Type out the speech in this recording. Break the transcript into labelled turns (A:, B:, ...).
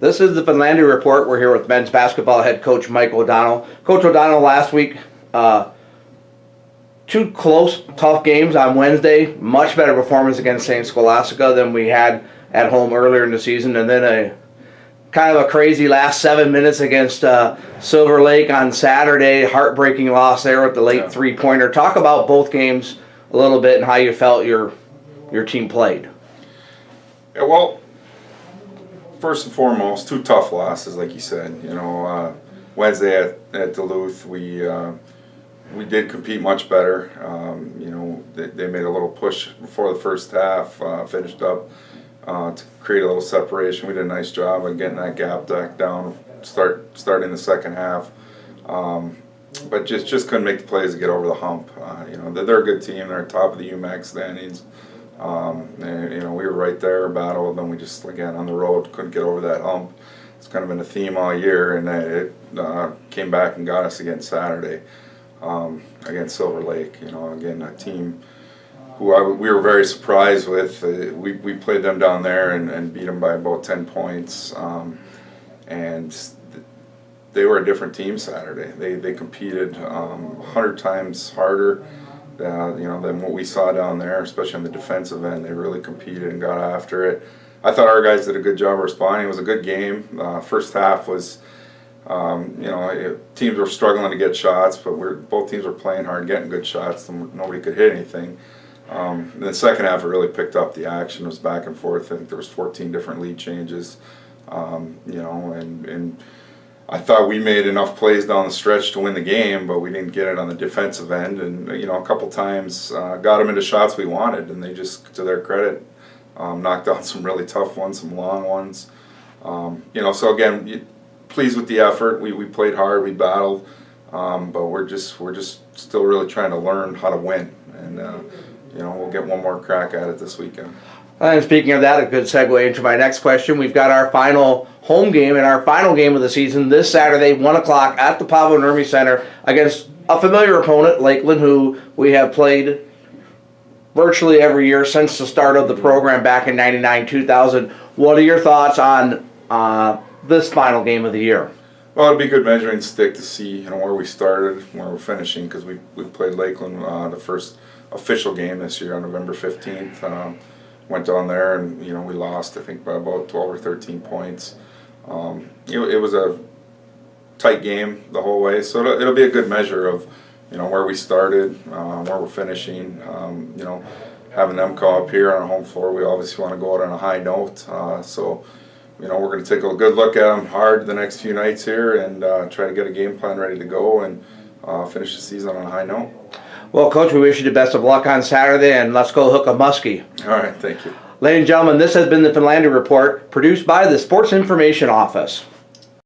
A: This is the Finlandia Report. We're here with men's basketball head coach Mike O'Donnell. Coach O'Donnell, last week, two close, tough games on Wednesday. Much better performance against St. Scholastica than we had at home earlier in the season. And then a kind of a crazy last 7 minutes against Silver Lake on Saturday. Heartbreaking loss there with the late three-pointer. Talk about both games a little bit and how you felt your team played.
B: Yeah, well, first and foremost, two tough losses, like you said. Wednesday at Duluth, we did compete much better. They made a little push before the first half, finished up to create a little separation. We did a nice job of getting that gap back down, starting the second half. But just couldn't make the plays to get over the hump. They're a good team. They're top of the UMAC standings. We were right there, battled, and then we just, again, on the road, couldn't get over that hump. It's kind of been a theme all year, and it came back and got us again Saturday against Silver Lake. Again, a team who we were very surprised with. We played them down there and beat them by about 10 points, and they were a different team Saturday. They competed 100 times harder than what we saw down there, especially on the defensive end. They really competed and got after it. I thought our guys did a good job responding. It was a good game. First half was, teams were struggling to get shots, but both teams were playing hard, getting good shots, and nobody could hit anything. The second half, it really picked up. The action was back and forth. I think there was 14 different lead changes, and I thought we made enough plays down the stretch to win the game, but we didn't get it on the defensive end. And a couple times got them into shots we wanted, and they just, to their credit, knocked out some really tough ones, some long ones. So again, pleased with the effort. We played hard, we battled, but we're just still really trying to learn how to win. And we'll get one more crack at it this weekend.
A: And speaking of that, a good segue into my next question. We've got our final home game and our final game of the season this Saturday, 1 o'clock at the Pavo Nurmi Center against a familiar opponent, Lakeland, who we have played virtually every year since the start of the program back in 99-2000. What are your thoughts on this final game of the year?
B: Well, it'll be a good measuring stick to see where we started, where we're finishing, because we played Lakeland the first official game this year on November 15th. Went down there and we lost, I think, by about 12 or 13 points. It was a tight game the whole way, so it'll be a good measure of where we started, where we're finishing. Having them come up here on our home floor, we obviously want to go out on a high note. So we're going to take a good look at them hard the next few nights here and try to get a game plan ready to go and finish the season on a high note.
A: Well, Coach, we wish you the best of luck on Saturday, and let's go hook a muskie.
B: All right, thank you.
A: Ladies and gentlemen, this has been the Finlandia Report, produced by the Sports Information Office.